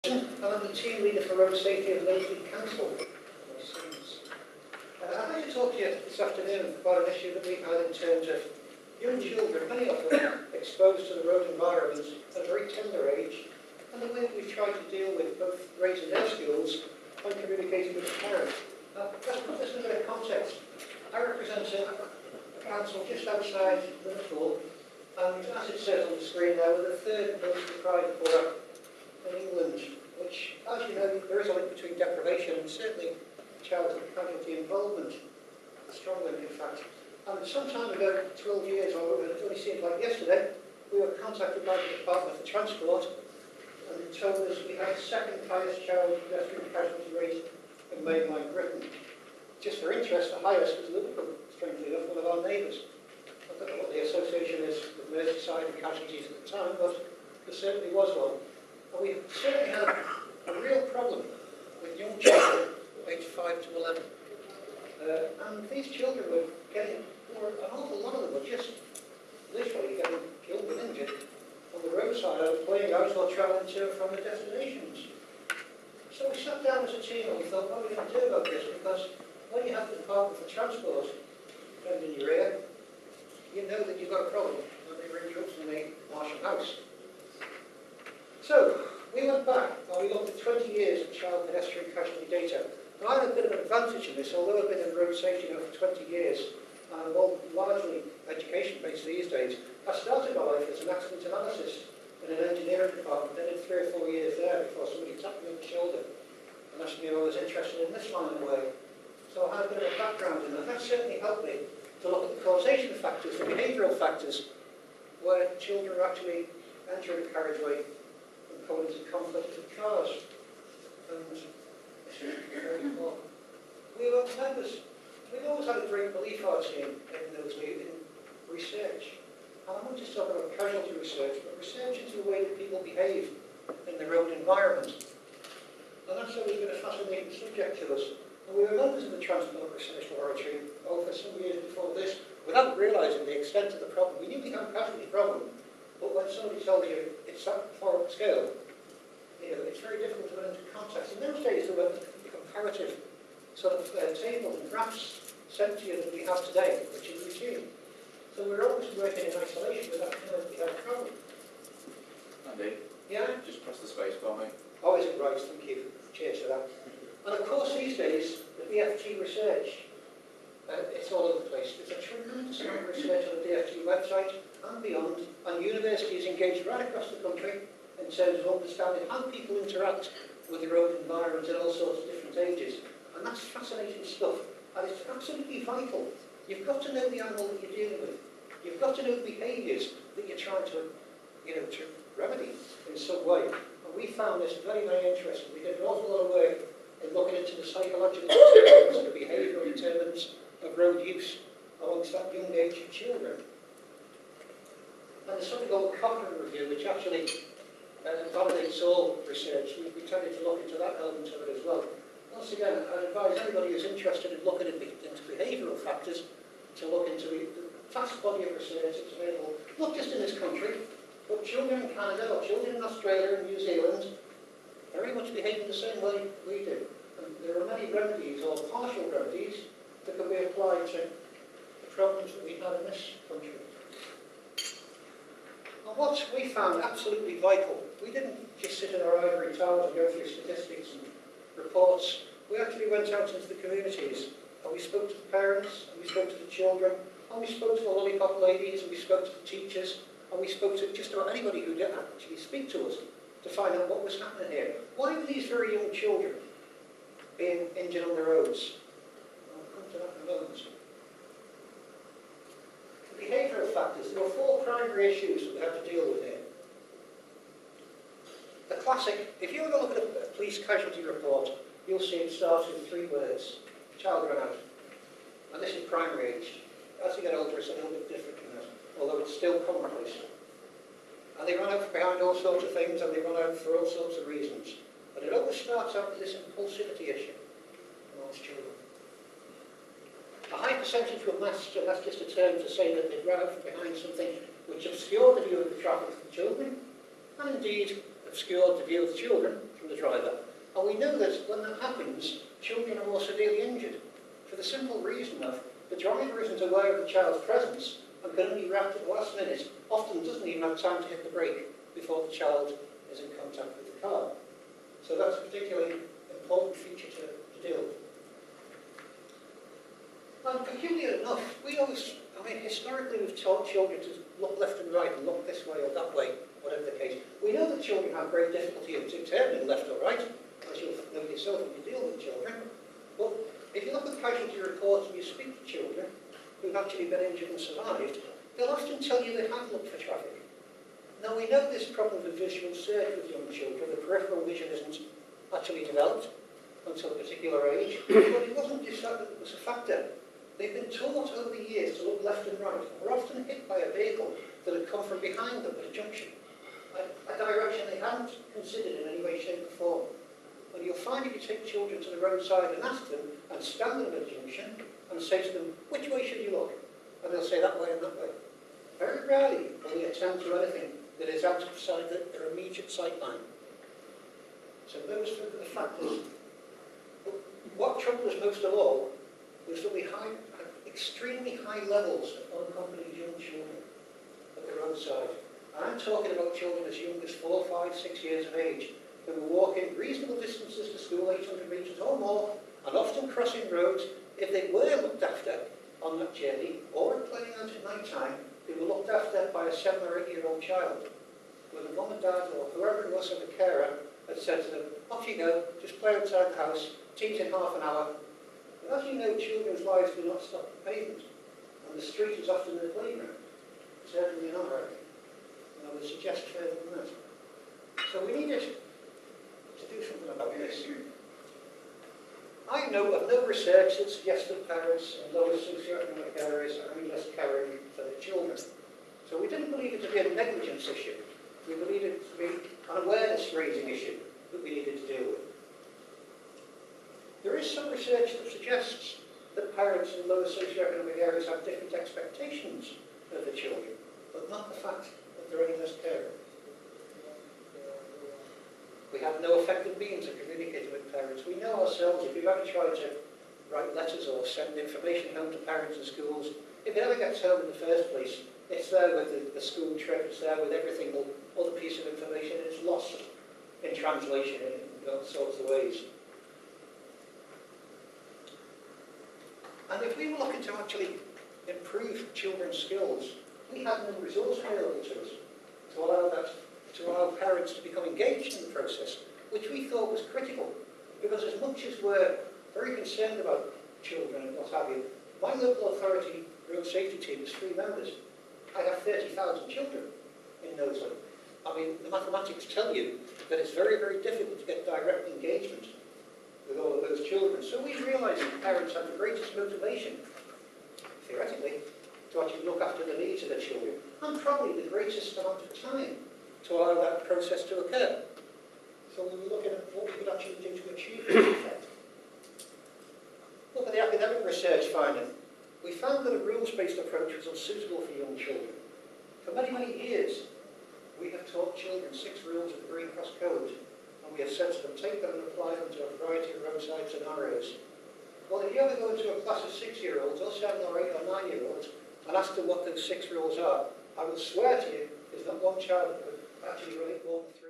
and I'm the team leader for road safety at Wakefield Council. I'd like to talk to you this afternoon about an issue that we had in terms of young children, many of them exposed to the road environment at a very tender age, and the way that we've tried to deal with both raising their skills and communicating with the parents. Let's put this in a bit of context. I represent a council just outside Liverpool, and as it says on the screen now, we're the third most deprived borough in England, which, as you know, there is a link between deprivation and certainly child casualty involvement, a strong link in fact. And some time ago, 12 years, or it only seems like yesterday, we were contacted by the Department for Transport, and they told us we had the second highest child pedestrian casualty rate in mainland Britain. Just for interest, the highest was Liverpool, strangely enough, one of our neighbours. I don't know what the association is with Merseyside and casualties at the time, but there certainly was one. And we certainly had a real problem with young children aged 5 to 11. And these children were getting, an awful lot of them were just literally getting killed and injured on the roadside, either playing out or travelling to and from their destinations. So we sat down as a team and we thought, what are we going to do about this? Because when you have the Department for Transport friend in your ear, you know that you've got a problem when they ring you up from the Marshall House. So we went back and we looked at 20 years of child pedestrian casualty data. Now, I have a bit of an advantage in this, although I've been in road safety now for 20 years, and I'm largely education-based these days. I started my life as an accident analyst in an engineering department. I did 3 or 4 years there before somebody tapped me on the shoulder and asked me if I was interested in this line of way. So I had a bit of a background in that. That certainly helped me to look at the causation factors, the behavioural factors, where children are actually entering a carriageway and coming into conflict with cars. And very important. We were members. We've always had a great belief, our team, in research. And I'm not just talking about casualty research, but research into the way that people behave in the road environment. And that's always been a fascinating subject to us. And we were members of the Transport Research Laboratory over some years before this, without realising the extent of the problem. We knew we had a casualty problem, but when somebody tells you it's that far up scale, it's very difficult to put into context. In those days, there were comparative sort of tables and graphs sent to you that we have today, which is routine. So we're always working in isolation with that we have a problem. Andy? Yeah? Just press the space bar, mate. Oh, is it right? Thank you. Cheers for that. And of course, these days, the DFT research, it's all over the place. There's a tremendous amount of research on the DFT website and beyond, and universities engaged right across the country in terms of understanding how people interact with the road environment at all sorts of different ages. And that's fascinating stuff. And it's absolutely vital. You've got to know the animal that you're dealing with. You've got to know the behaviours that you're trying to, to remedy in some way. And we found this very, very interesting. We did an awful lot of work in looking into the psychological determinants and the behavioural determinants of road use amongst that young age of children. And there's something called the Cochrane Review, which actually validates all research. We tended to look into that element of it as well. Once again, I advise anybody who's interested in looking into behavioural factors to look into the vast body of research that's available, not just in this country, but children in Canada or children in Australia and New Zealand very much behave in the same way we do. And there are many remedies or partial remedies that can be applied to the problems that we have in this country. And what we found absolutely vital, we didn't just sit in our ivory towers and go through statistics and reports. We actually went out into the communities and we spoke to the parents, and we spoke to the children, and we spoke to the lollipop ladies, and we spoke to the teachers, and we spoke to just about anybody who didn't actually speak to us to find out what was happening here. Why were these very young children being injured on the roads? I'll come to that in a moment. The behavioural factors, there were 4 primary issues that we had to deal with here. The classic, if you ever look at a police casualty report, you'll see it starts with 3 words. Child ran out. And this is primary age. As you get older, it's a little bit different than that, although it's still commonplace. And they run out behind all sorts of things, and they run out for all sorts of reasons. But it always starts out with this impulsivity issue amongst children. A high percentage were masked, and that's just a term to say that they ran out from behind something which obscured the view of the traffic for the children, and indeed obscured the view of the children from the driver. And we know that when that happens, children are more severely injured, for the simple reason of the driver isn't aware of the child's presence and can only react at the last minute, often doesn't even have time to hit the brake before the child is in contact with the car. So that's a particularly important feature to deal with. And peculiar enough, historically we've taught children to look left and right and look this way or that way, whatever the case. We know that children have great difficulty in determining left or right, as you'll know yourself when you deal with children. But if you look at casualty reports and you speak to children who've actually been injured and survived, they'll often tell you they have looked for traffic. Now we know this problem with visual surge with young children, the peripheral vision isn't actually developed until a particular age, but it wasn't just that it was a factor. They've been taught over the years to look left and right, and were often hit by a vehicle that had come from behind them at a junction, a direction they hadn't considered in any way, shape or form. And you'll find if you take children to the roadside and ask them, and stand them at a junction, and say to them, which way should you look? And they'll say that way and that way. Very rarely will they attend to anything that is outside their immediate sight line. So those are the factors. But what troubled us most of all was that we had extremely high levels of unaccompanied young children at the roadside. And I'm talking about children as young as 4, 5, 6 years of age, who were walking reasonable distances to school, 800 metres or more, and often crossing roads. If they were looked after on that journey, or playing out at night time, they were looked after by a 7 or 8 year old child, where the mum and dad or whoever it was, as a carer, had said to them, off you go, just play outside the house, teach in half an hour. But as you know, children's lives do not stop at the pavement, and the street is often their playground. Certainly in our area. And I would suggest further than that. So we needed to do something about this. I know of no research that suggests that parents in lower socioeconomic areas are any less caring for their children. So we didn't believe it to be a negligence issue. We believed it to be an awareness-raising issue that we needed to deal with. There is some research that suggests that parents in lower socioeconomic areas have different expectations of their children, but not the fact that they're any less caring. We have no effective means of communicating with parents. We know ourselves, if you've ever tried to write letters or send information home to parents and schools, if it ever gets home in the first place, it's there with the school trip, it's there with everything, all the piece of information, and it's lost in translation in all sorts of ways. And if we were looking to actually improve children's skills, we had no resource available to us to allow parents to become engaged in the process, which we thought was critical, because as much as we're very concerned about children and what have you, my local authority road safety team is 3 members. I have 30,000 children in Knowsley. I mean, the mathematics tell you that it's very, very difficult to get direct engagement with all of those children. So we realised that parents have the greatest motivation, theoretically, to actually look after the needs of their children, and probably the greatest amount of time to allow that process to occur. So we were looking at what we could actually do to achieve this effect. Look at the academic research finding. We found that a rules-based approach was unsuitable for young children. For many, many years, we have taught children 6 rules of the Green Cross Code, and we have said to them, take them and apply them to a variety of roadside scenarios. Well, if you ever go into a class of 6-year-olds, or 7 or 8 or 9-year-olds, and ask them what those 6 rules are, I will swear to you, there's not one child that could actually relate more than 3.